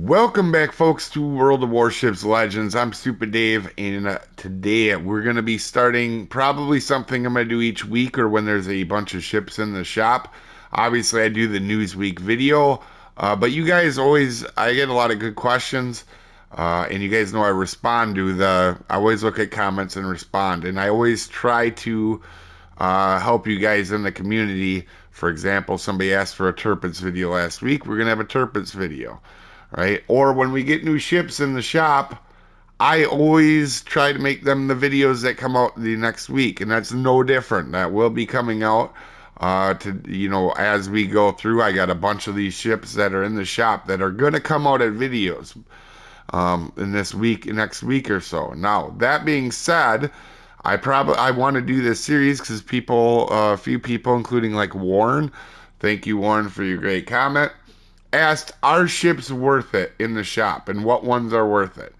Welcome back, folks, to World of Warships Legends. I'm Soopa-Dave, and today we're going to be starting probably something I'm going to do each week or when there's a bunch of ships in the shop. Obviously, I do the Newsweek video, but you guys I get a lot of good questions, and you guys know I always look at comments and respond, and I always try to help you guys in the community. For example, somebody asked for a Turpits video last week. We're going to have a Turpits video, right? Or when we get new ships in the shop, I always try to make them the videos that come out the next week, and that's no different. That will be coming out as we go through. I got a bunch of these ships that are in the shop that are going to come out at videos in next week or so. Now, that being said, I want to do this series because a few people, including like Warren, thank you Warren for your great comment, asked, are ships worth it in the shop and what ones are worth it?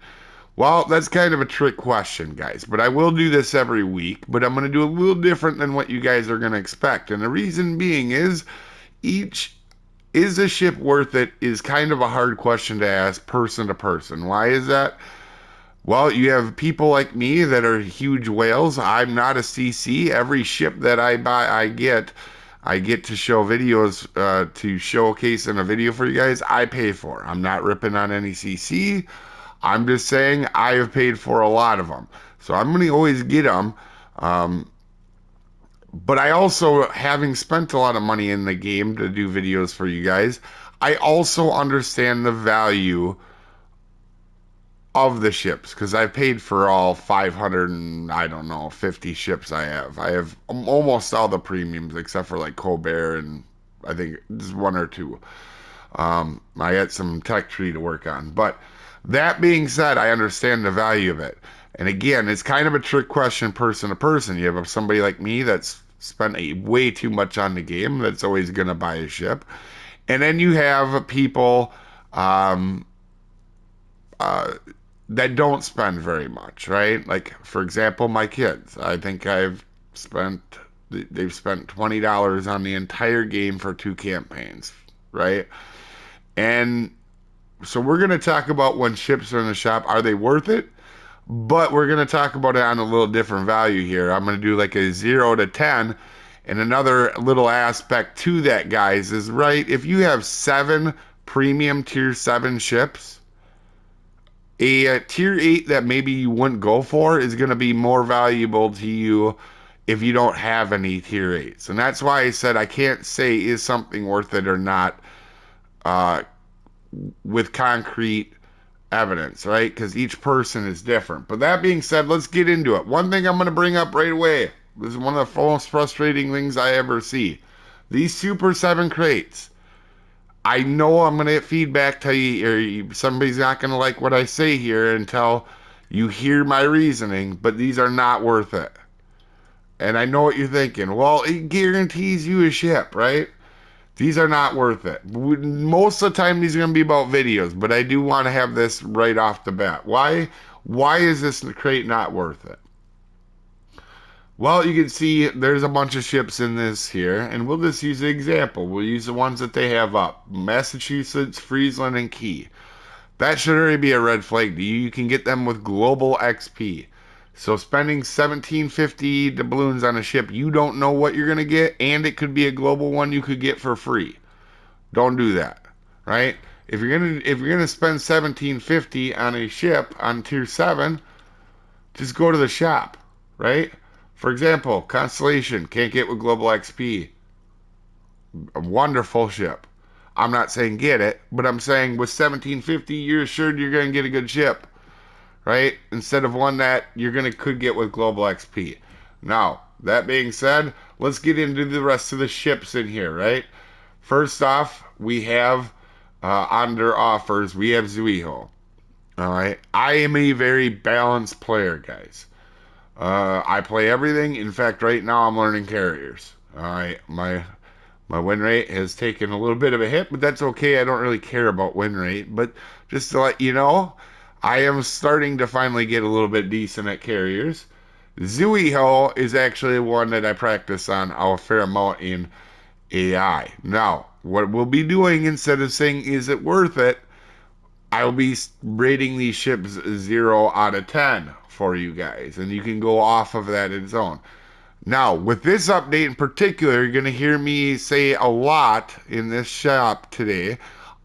Well, that's kind of a trick question, guys, but I will do this every week, but I'm going to do a little different than what you guys are going to expect. And the reason being is a ship worth it is kind of a hard question to ask person to person. Why is that? Well, you have people like me that are huge whales. I'm not a CC. Every ship that I buy, I get to show videos to showcase in a video for you guys. I pay for. I'm not ripping on any CC. I'm just saying I have paid for a lot of them. So I'm going to always get them. But I also, having spent a lot of money in the game to do videos for you guys, I also understand the value of the ships because I paid for all 500 and I don't know 50 ships I have. I have almost all the premiums except for like Colbert and I think just one or two. I got some tech tree to work on. But that being said, I understand the value of it. And again, it's kind of a trick question person to person. You have somebody like me that's spent way too much on the game that's always going to buy a ship. And then you have people um, uh, that don't spend very much, right? Like, for example, my kids. I think they've spent $20 on the entire game for 2 campaigns, right? And so we're going to talk about when ships are in the shop, are they worth it? But we're going to talk about it on a little different value here. I'm going to do like a 0 to 10. And another little aspect to that, guys, is right, if you have 7 premium tier 7 ships, a tier 8 that maybe you wouldn't go for is going to be more valuable to you if you don't have any tier 8s. And that's why I said I can't say is something worth it or not uh, with concrete evidence, right? Because each person is different. But that being said, let's get into it. One thing I'm going to bring up right away. This is one of the most frustrating things I ever see. These Super 7 crates. I know I'm going to get feedback, somebody's not going to like what I say here until you hear my reasoning, but these are not worth it. And I know what you're thinking. Well, it guarantees you a ship, right? These are not worth it. Most of the time, these are going to be about videos, but I do want to have this right off the bat. Why? Why is this crate not worth it? Well, you can see there's a bunch of ships in this here, and we'll just use the example. We'll use the ones that they have up. Massachusetts, Friesland, and Key. That should already be a red flag to you. You can get them with global XP. So spending 1750 doubloons on a ship, you don't know what you're going to get, and it could be a global one you could get for free. Don't do that, right? If you're gonna spend 1750 on a ship on tier 7, just go to the shop, right? For example, Constellation can't get with global XP. A wonderful ship. I'm not saying get it, but I'm saying with 1750 you're assured you're gonna get a good ship, right? Instead of one that could get with global XP. Now, that being said, let's get into the rest of the ships in here, right? First off, we have under offers, we have Zuiho. All right. I am a very balanced player, guys. I play everything. In fact, right now I'm learning carriers. All right. My win rate has taken a little bit of a hit, but that's okay. I don't really care about win rate. But just to let you know, I am starting to finally get a little bit decent at carriers. Zuiho is actually one that I practice on a fair amount in AI. Now, what we'll be doing instead of saying, is it worth it? I'll be rating these ships 0 out of 10 for you guys, and you can go off of that in its own. Now, with this update in particular, you're going to hear me say a lot in this shop today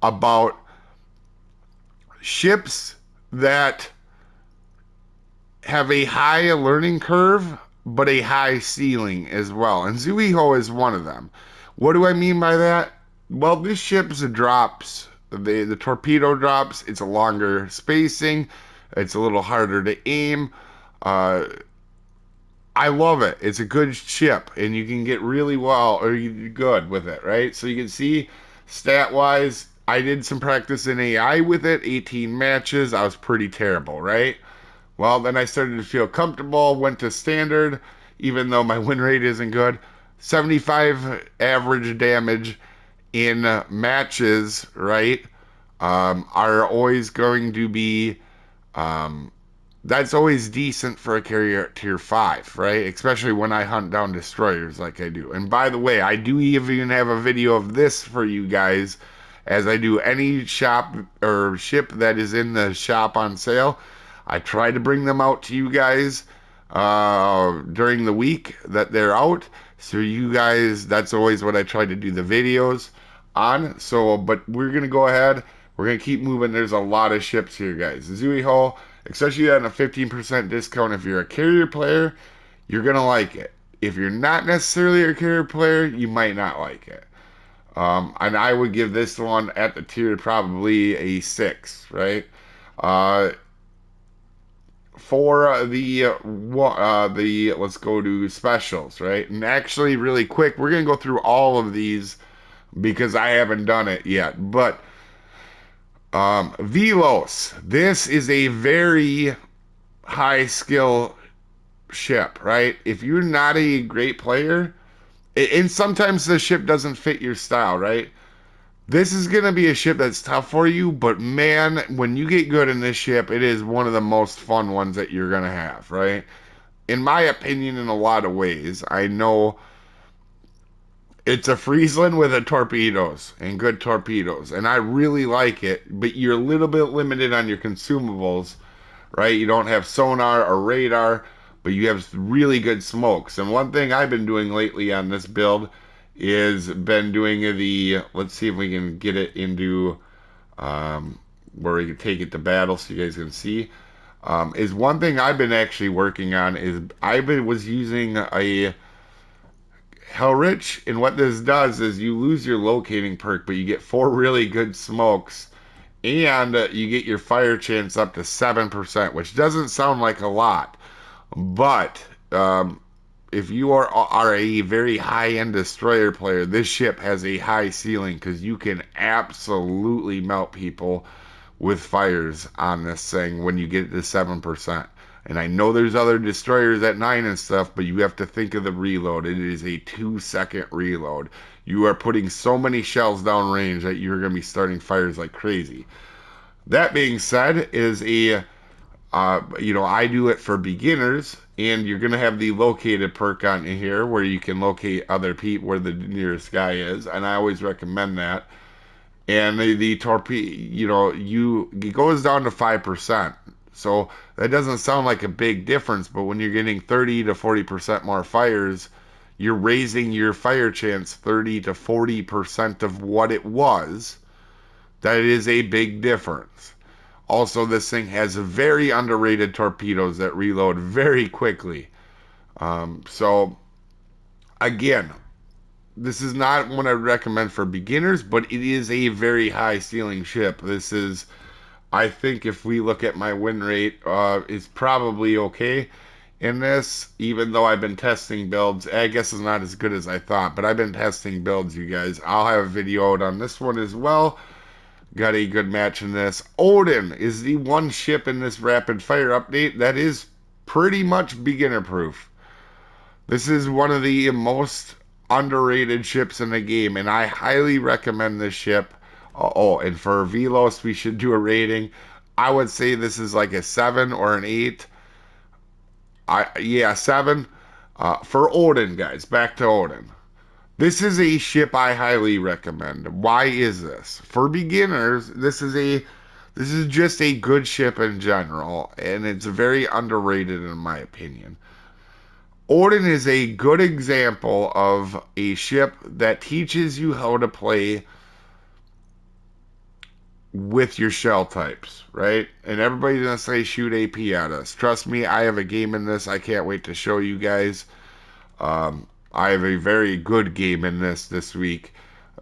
about ships that have a high learning curve, but a high ceiling as well. And Zuiho is one of them. What do I mean by that? Well, this ship's drops, the torpedo drops, it's a longer spacing, it's a little harder to aim. Uh, I love it. It's a good ship, and you can get really well or you good with it, right? So you can see stat wise, I did some practice in AI with it, 18 matches. I was pretty terrible, right? Well, then I started to feel comfortable, went to standard, even though my win rate isn't good. 75 average damage in matches, right? Are always going to be um, that's always decent for a carrier at tier 5, right? Especially when I hunt down destroyers like I do. And by the way, I do even have a video of this for you guys as I do any shop or ship that is in the shop on sale. I try to bring them out to you guys during the week that they're out. So you guys, that's always what I try to do the videos on. So, but we're going to go ahead. We're going to keep moving. There's a lot of ships here, guys. Zui Hull, especially at a 15% discount. If you're a carrier player, you're going to like it. If you're not necessarily a carrier player, you might not like it. And I would give this one at the tier probably a 6, right? Uh, for the let's go to specials, right? And actually, really quick, we're gonna go through all of these because I haven't done it yet. But Velos, this is a very high skill ship, right? If you're not a great player, and sometimes the ship doesn't fit your style, right? This is going to be a ship that's tough for you, but man, when you get good in this ship, it is one of the most fun ones that you're going to have, right? In my opinion, in a lot of ways, I know it's a Friesland with a torpedoes and good torpedoes, and I really like it, but you're a little bit limited on your consumables, right? You don't have sonar or radar, but you have really good smokes. And one thing I've been doing lately on this build is been doing let's see if we can get it into where we can take it to battle so you guys can see. Is one thing I've been actually working on is was using a Hellrich, and what this does is you lose your locating perk, but you get 4 really good smokes, and you get your fire chance up to 7%, which doesn't sound like a lot, but if you are a very high end destroyer player, this ship has a high ceiling because you can absolutely melt people with fires on this thing when you get to 7%. And I know there's other destroyers at 9 and stuff, but you have to think of the reload. It is a 2-second reload. You are putting so many shells down range that you're going to be starting fires like crazy. That being said, is I do it for beginners, and you're gonna have the located perk on here where you can locate other people where the nearest guy is, and I always recommend that. And the torpedo, it goes down to 5%. So that doesn't sound like a big difference, but when you're getting 30 to 40% more fires, you're raising your fire chance 30 to 40% of what it was. That is a big difference. Also, this thing has very underrated torpedoes that reload very quickly. So, again, this is not one I recommend for beginners, but it is a very high ceiling ship. I think, if we look at my win rate, is probably okay in this, even though I've been testing builds. I guess it's not as good as I thought, but I've been testing builds, you guys. I'll have a video out on this one as well. Got a good match in this. Odin is the one ship in this rapid fire update that is pretty much beginner proof. This is one of the most underrated ships in the game, and I highly recommend this ship. And for Velos, we should do a rating. I would say this is like a 7 or an 8. Yeah, 7. For Odin, guys. Back to Odin. This is a ship I highly recommend. Why is this? For beginners, this is just a good ship in general, and it's very underrated in my opinion. Odin is a good example of a ship that teaches you how to play with your shell types, right? And everybody's gonna say shoot AP at us. Trust me, I have a game in this. I can't wait to show you guys. I have a very good game in this week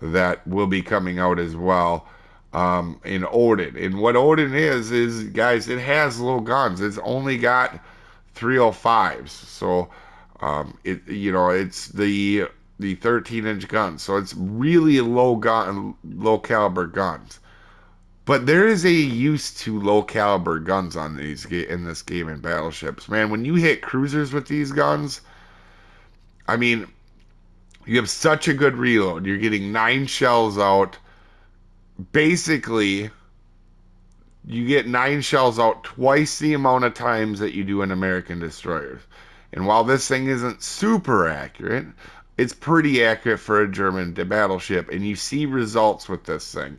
that will be coming out as well. In Odin. And what Odin is guys, it has little guns. It's only got 305s. So it it's the 13-inch gun. So it's really low caliber guns. But there is a use to low caliber guns on in this game in battleships. Man, when you hit cruisers with these guns, I mean, you have such a good reload. You're getting 9 shells out. Basically, you get 9 shells out twice the amount of times that you do in American destroyers. And while this thing isn't super accurate, it's pretty accurate for a German battleship. And you see results with this thing.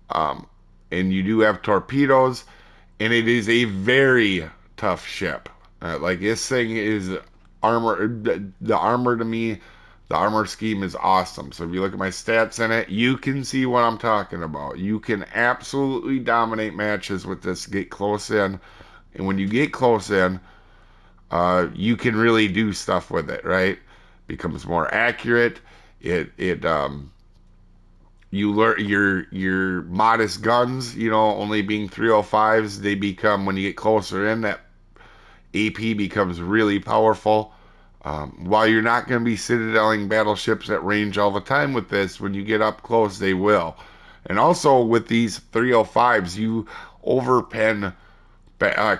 Um, and you do have torpedoes, and it is a very tough ship. Like this thing is armor. The armor to me, the armor scheme is awesome. So if you look at my stats in it, you can see what I'm talking about. You can absolutely dominate matches with this. Get close in, and when you get close in, you can really do stuff with it. Right? Becomes more accurate. It you learn your modest guns, only being 305s, they become when you get closer in that AP becomes really powerful. While you're not going to be citadeling battleships at range all the time with this, when you get up close, they will. And also with these 305s, you overpen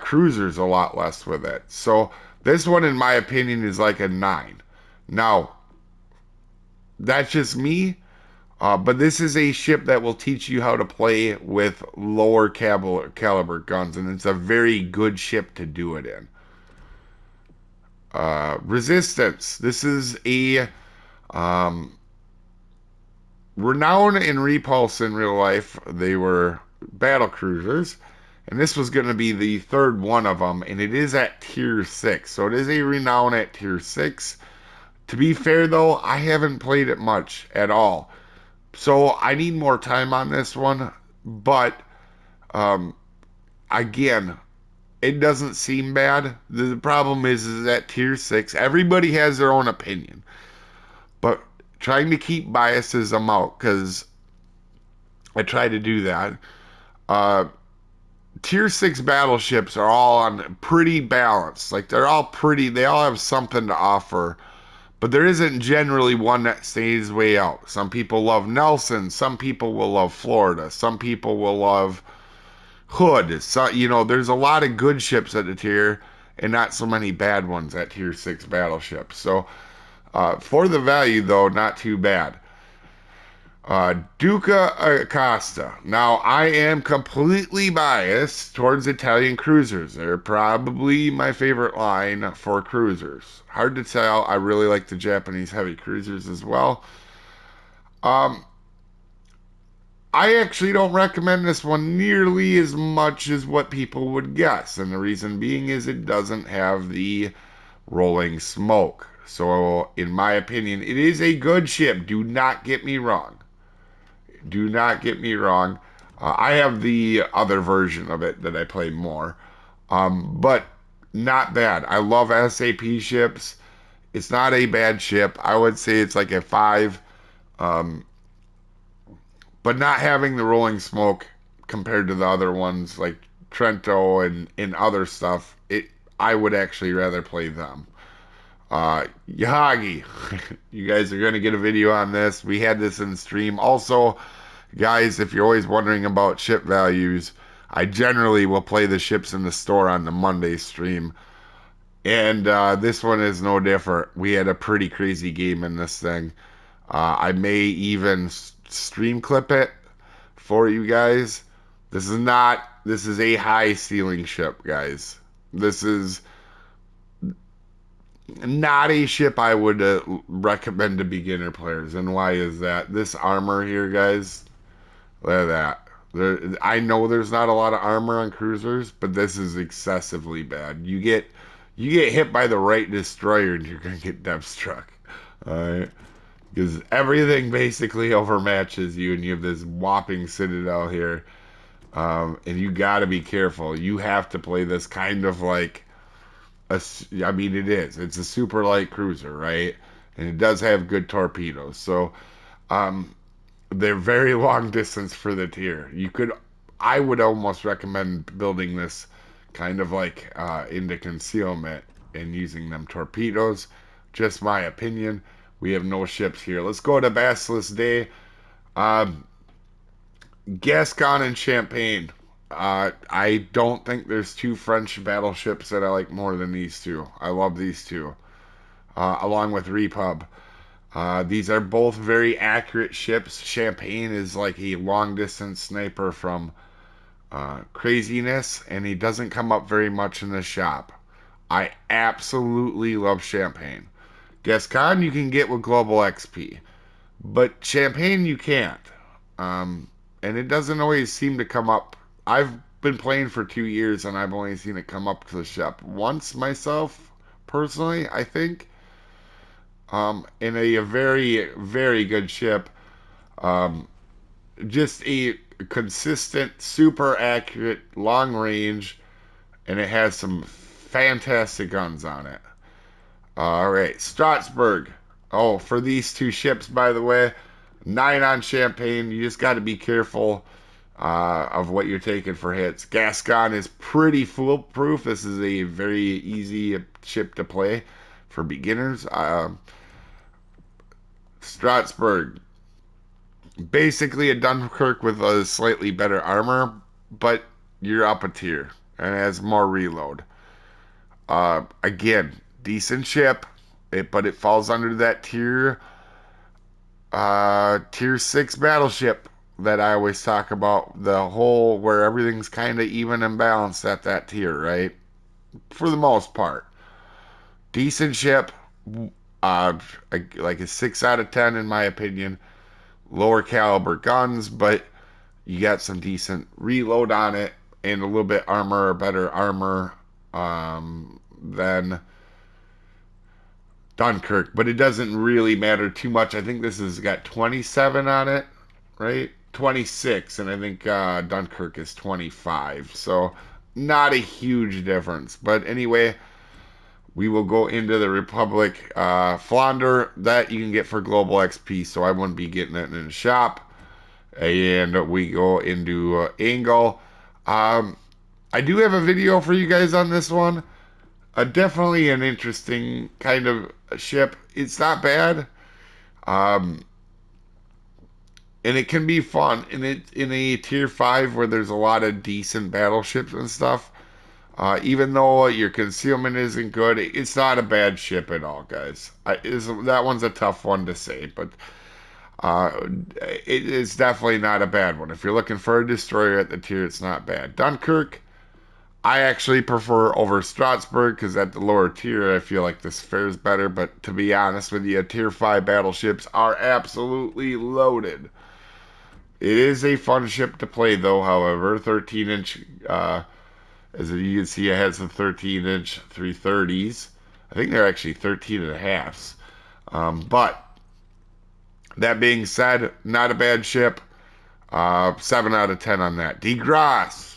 cruisers a lot less with it. So this one, in my opinion, is like a 9. Now, that's just me. But this is a ship that will teach you how to play with lower caliber guns, and it's a very good ship to do it in. Resistance. This is a um, renown and repulse in real life. They were battle cruisers, and this was going to be the third one of them, and it is at tier 6. So it is a renown at tier 6. To be fair, though, I haven't played it much at all. So I need more time on this one, but um, again, it doesn't seem bad. The problem is at tier 6, everybody has their own opinion, but trying to keep biases them out because I try to do that. Uh, Tier 6 battleships are all on pretty balanced. Like they all have something to offer, but there isn't generally one that stays way out. Some people love Nelson, some people will love Florida, some people will love Hood. So, there's a lot of good ships at the tier and not so many bad ones at tier 6 battleships. So, for the value, though, not too bad. Duca Acosta. Now, I am completely biased towards Italian cruisers. They're probably my favorite line for cruisers. Hard to tell. I really like the Japanese heavy cruisers as well. Um, I actually don't recommend this one nearly as much as what people would guess. And the reason being is it doesn't have the rolling smoke. So, in my opinion, it is a good ship. Do not get me wrong. Do not get me wrong. I have the other version of it that I play more. But not bad. I love SAP ships. It's not a bad ship. I would say it's like a 5. Um, but not having the rolling smoke compared to the other ones like Trento and other stuff, I would actually rather play them. Yahagi, you guys are going to get a video on this. We had this in stream. Also, guys, if you're always wondering about ship values, I generally will play the ships in the store on the Monday stream. And this one is no different. We had a pretty crazy game in this thing. I may even stream clip it for you guys. This is a high ceiling ship, guys. This is Not a ship I would recommend to beginner players. And why is that? This armor here, guys, look at that. I know there's not a lot of armor on cruisers, but this is excessively bad. You get hit by the right destroyer and you're gonna get depth struck. Alright. Because everything basically overmatches you and you have this whopping citadel here. And you gotta be careful. You have to play this kind of like I mean it is. It's a super light cruiser, right? And it does have good torpedoes. So um they're very long distance for the tier. I would almost recommend building this kind of like into concealment and using them torpedoes. Just my opinion. We have no ships here. Let's go to Basilisk Day. Um, Gascon and Champagne. I don't think there's two French battleships that I like more than these two. I love these two, along with Repub. These are both very accurate ships. Champagne is like a long distance sniper from craziness, and he doesn't come up very much in the shop. I absolutely love Champagne. Gascon you can get with Global XP, but Champagne you can't. Um, and it doesn't always seem to come up. I've been playing for 2 years, and I've only seen it come up to the shop once myself, personally, I think. In a very, very good ship. Um, just a consistent, super accurate, long range, and it has some fantastic guns on it. All right, Strasbourg. Oh, for these two ships, by the way, 9 on Champagne. You just got to be careful of what you're taking for hits. Gascon is pretty foolproof. This is a very easy ship to play for beginners. Strasbourg, basically a Dunkirk with a slightly better armor, but you're up a tier and has more reload. Again, decent ship, but it falls under that tier 6 battleship that I always talk about. The whole where everything's kind of even and balanced at that tier, right? For the most part, decent ship. Uh, like a 6 out of 10 in my opinion. Lower caliber guns, but you got some decent reload on it and a little bit armor or better armor than Dunkirk, but it doesn't really matter too much. I think this has got 27 on it, right? 26, and I think Dunkirk is 25. So not a huge difference. But anyway, we will go into the Republic Flounder that you can get for Global XP, so I wouldn't be getting it in the shop. And we go into Angle. Um, I do have a video for you guys on this one. Definitely an interesting kind of ship. It's not bad, um, and it can be fun. In a tier 5 where there's a lot of decent battleships and stuff. Even though your concealment isn't good, it's not a bad ship at all, guys. That one's a tough one to say, but uh, it is definitely not a bad one. If you're looking for a destroyer at the tier, it's not bad. Dunkirk, I actually prefer over Strasbourg because at the lower tier, I feel like this fares better. But to be honest with you, tier 5 battleships are absolutely loaded. It is a fun ship to play, though, however. 13-inch, as you can see, it has the 13-inch 330s. I think they're actually 13 and a halves. But that being said, not a bad ship. 7 out of 10 on that. DeGrasse.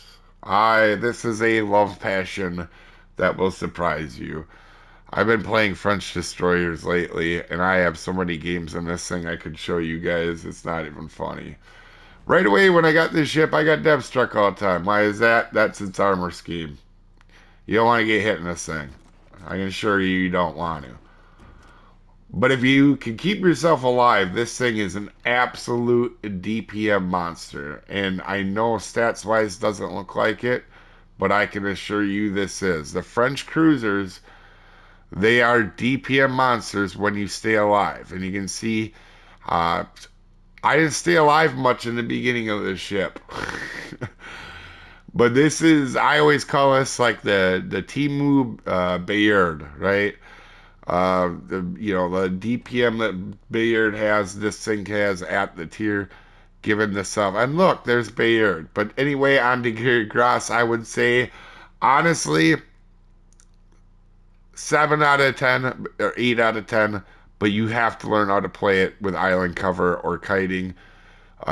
This is a love passion that will surprise you. I've been playing French destroyers lately, and I have so many games in this thing I could show you guys. It's not even funny. Right away, when I got this ship, I got dev struck all the time. Why is that? That's its armor scheme. You don't want to get hit in this thing. I can assure you, you don't want to. But if you can keep yourself alive, this thing is an absolute DPM monster. And I know stats wise doesn't look like it, but I can assure you this is. The French cruisers, they are DPM monsters when you stay alive. And you can see, uh, I didn't stay alive much in the beginning of this ship. But this is, I always call this like the Timu Bayard, right? The DPM that Bayard has, this thing has at the tier, given this up. And look, there's Bayard. But anyway, on to Gary Gross, I would say, honestly, 7 out of 10 or 8 out of 10, but you have to learn how to play it with island cover or kiting.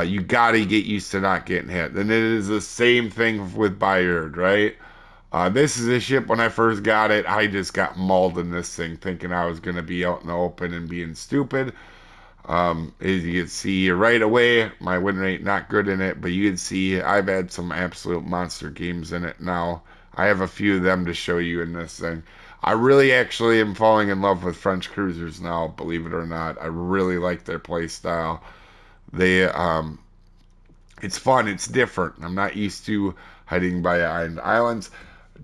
You got to get used to not getting hit. And it is the same thing with Bayard, right? This is a ship. When I first got it, I just got mauled in this thing, thinking I was going to be out in the open and being stupid. As you can see right away, my win rate not good in it, but you can see I've had some absolute monster games in it now. I have a few of them to show you in this thing. I really actually am falling in love with French cruisers now, believe it or not. I really like their play style. They It's fun, it's different. I'm not used to hiding by islands.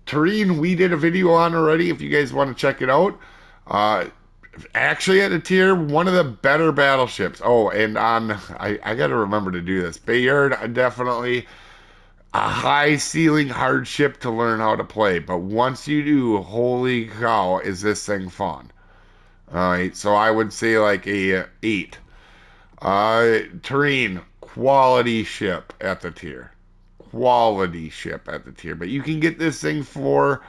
Tureen, we did a video on already if you guys want to check it out. Uh, Actually, at a tier, one of the better battleships. Oh, and I got to remember to do this. Bayard, definitely a high ceiling hard ship to learn how to play. But once you do, holy cow, is this thing fun. All right, so I would say like a 8. Tureen, quality ship at the tier. Quality ship at the tier. But you can get this thing for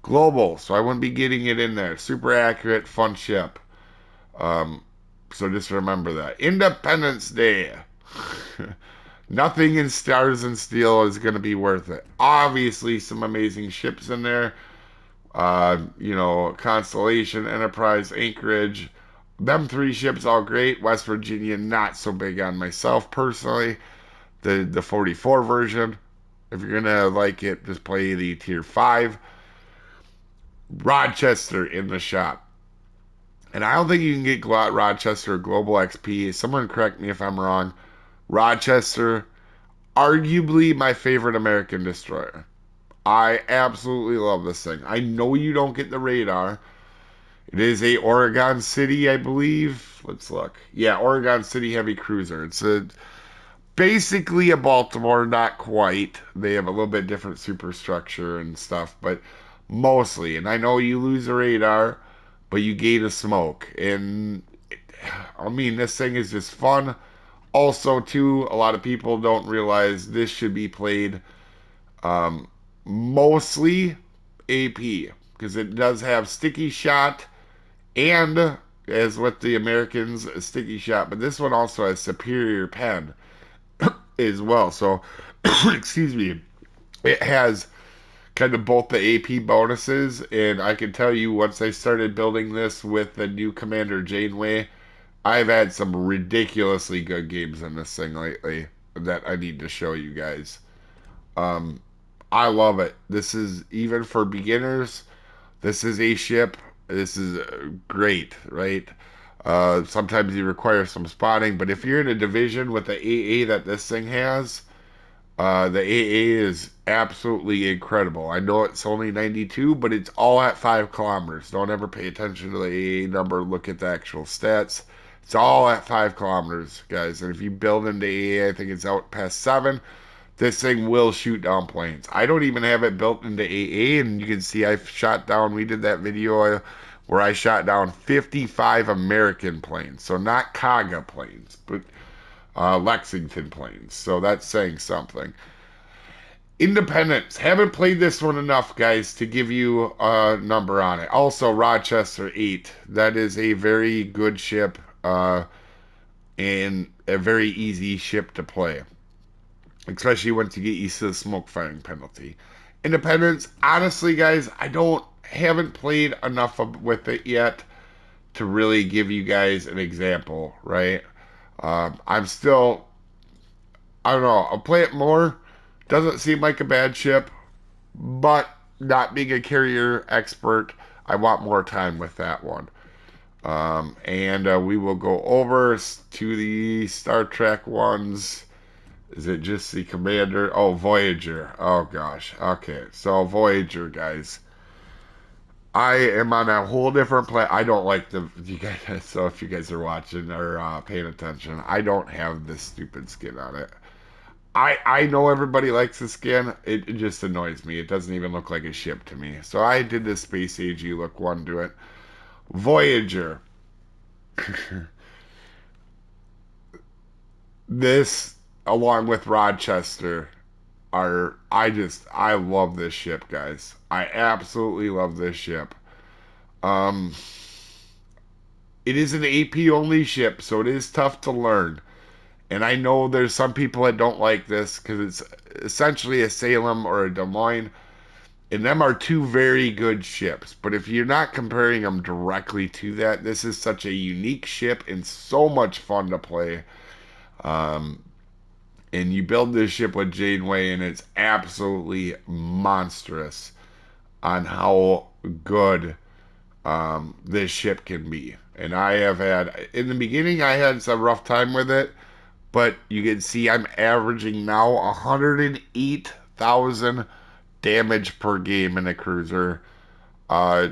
global, so I wouldn't be getting it in there. Super accurate, fun ship. Um, so just remember that. Independence Day. Nothing in Stars and Steel is going to be worth it. Obviously, some amazing ships in there. Constellation, Enterprise, Anchorage. Them 3 ships all great. West Virginia, not so big on myself personally. The 44 version. If you're gonna like it, just play the tier 5. Rochester in the shop. And I don't think you can get Rochester Global XP. Someone correct me if I'm wrong. Rochester, arguably my favorite American destroyer. I absolutely love this thing. I know you don't get the radar. It is a Oregon City, I believe. Let's look. Yeah, Oregon City heavy cruiser. It's basically a Baltimore, not quite. They have a little bit different superstructure and stuff, but mostly. And I know you lose the radar, but you gain a smoke. And I mean, this thing is just fun. Also, too, a lot of people don't realize this should be played um, mostly AP because it does have sticky shot and, as with the Americans, a sticky shot. But this one also has superior pen as well. So, excuse me, it has kind of both the AP bonuses, and I can tell you once I started building this with the new Commander Janeway, I've had some ridiculously good games in this thing lately that I need to show you guys. Um, I love it. This is even for beginners. This is a ship. This is great, right? Sometimes you require some spotting, but if you're in a division with the AA that this thing has, the AA is absolutely incredible. I know it's only 92, but it's all at 5 kilometers. Don't ever pay attention to the AA number. Look at the actual stats. It's all at 5 kilometers, guys. And if you build into AA, I think it's out past 7. This thing will shoot down planes. I don't even have it built into AA, and you can see I've shot down. We did that video where I shot down 55 American planes. So not Kaga planes, but Lexington planes. So that's saying something. Independence. Haven't played this one enough, guys, to give you a number on it. Also, Rochester 8. That is a very good ship and a very easy ship to play, especially once you get used to the smoke firing penalty. Independence. Honestly, guys, haven't played enough with it yet to really give you guys an example, right? I'm still, I don't know, I'll play it more. Doesn't seem like a bad ship, but not being a carrier expert, I want more time with that one. And we will go over to the Star Trek ones. Is it just the Commander? Oh, Voyager. Oh, gosh. Okay, so Voyager, guys. I am on a whole different planet. I don't like you guys. So if you guys are watching or paying attention, I don't have this stupid skin on it. I know everybody likes the skin. It just annoys me. It doesn't even look like a ship to me. So I did this Space AG look one to it. Voyager. This, along with Rochester, are I love this ship, guys. I absolutely love this ship. Um, it is an AP only ship, so it is tough to learn. And I know there's some people that don't like this because it's essentially a Salem or a Des Moines, and them are two very good ships. But if you're not comparing them directly to that, this is such a unique ship and so much fun to play. Um, and you build this ship with Janeway, and it's absolutely monstrous on how good this ship can be. And I have had, in the beginning, I had some rough time with it, but you can see I'm averaging now 108,000 damage per game in a cruiser. Uh,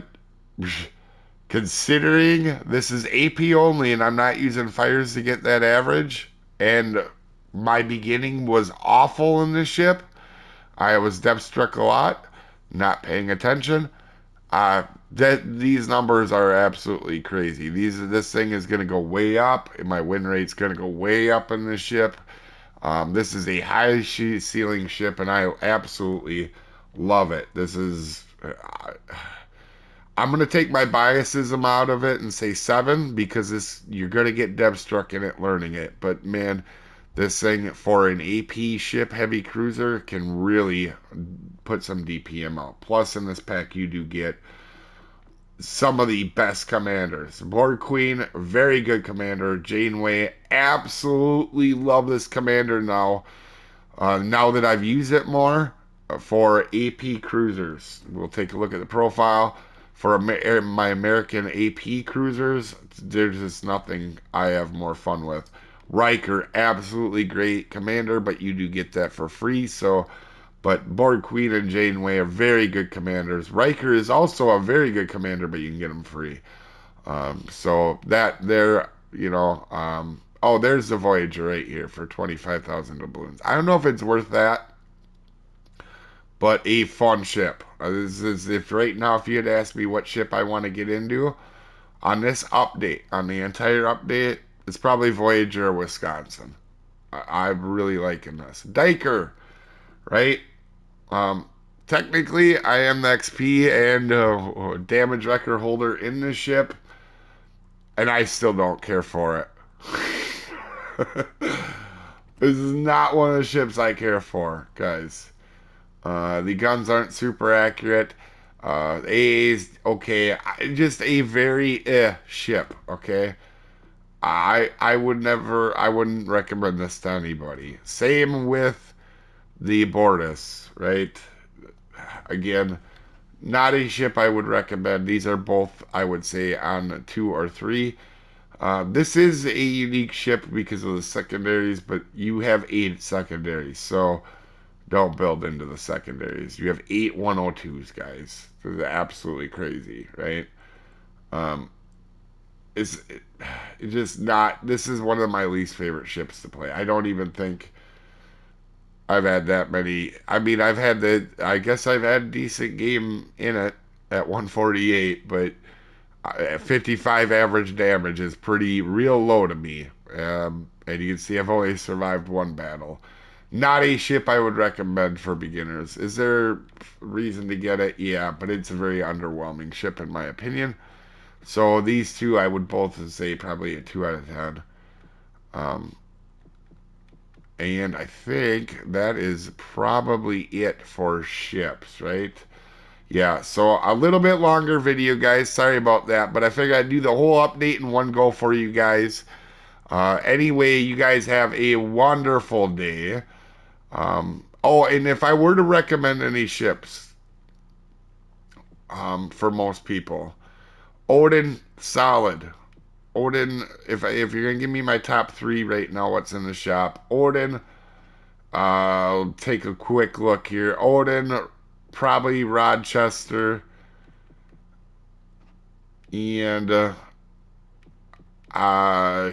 Considering this is AP only and I'm not using fires to get that average, and my beginning was awful in this ship, I was depth struck a lot, not paying attention. That these numbers are absolutely crazy. This thing is going to go way up, and my win rate's going to go way up in this ship. This is a high ceiling ship, and I absolutely love it. This is. I'm gonna take my biasism out of it and say 7 because this you're gonna get depth struck in it learning it. But man, this thing for an AP ship heavy cruiser can really put some DPM out. Plus, in this pack, you do get some of the best commanders. Borg Queen, very good commander. Janeway, absolutely love this commander now. Now that I've used it more for AP cruisers, we'll take a look at the profile. For my American AP cruisers, there's just nothing I have more fun with. Riker, absolutely great commander, but you do get that for free. So, but Borg Queen and Janeway are very good commanders. Riker is also a very good commander, but you can get them free. So that there, oh, there's the Voyager right here for 25,000 doubloons. I don't know if it's worth that, but a fun ship. This is if right now, if you had asked me what ship I want to get into on this update, on the entire update, it's probably Voyager or Wisconsin. I'm really liking this. Diker, right? Um, Technically, I am the XP and damage record holder in this ship, and I still don't care for it. This is not one of the ships I care for, guys. The guns aren't super accurate. AA's okay. Just a very ship, okay? I wouldn't recommend this to anybody. Same with the Bortus, right? Again, not a ship I would recommend. These are both, I would say, on 2 or 3. This is a unique ship because of the secondaries, but you have 8 secondaries, so don't build into the secondaries. You have 8 102s, guys. This is absolutely crazy, right? Um, it's just not. This is one of my least favorite ships to play. I don't even think I've had that many. I mean, I've had the. I guess I've had a decent game in it at 148, but 55 average damage is pretty real low to me. And you can see I've only survived one battle. Not a ship I would recommend for beginners. Is there reason to get it? Yeah, but it's a very underwhelming ship in my opinion. So these two I would both say probably a 2 out of 10. Um, and I think that is probably it for ships, right? Yeah, so a little bit longer video, guys. Sorry about that, but I figured I'd do the whole update in one go for you guys. Anyway, you guys have a wonderful day. Oh, and if I were to recommend any ships for most people, Odin, solid. Odin, if you're gonna give me my top 3 right now, what's in the shop? Odin, I'll take a quick look here. Odin, probably Rochester, and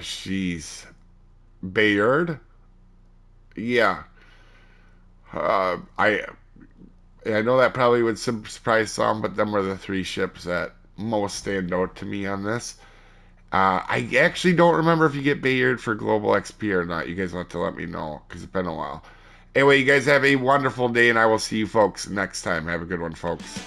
she's Bayard. Yeah, I know that probably would surprise some, but them were the 3 ships that most stand out to me on this. I actually don't remember if you get Bayard for Global XP or not. You guys will have to let me know because it's been a while. Anyway, you guys have a wonderful day, and I will see you folks next time. Have a good one, folks.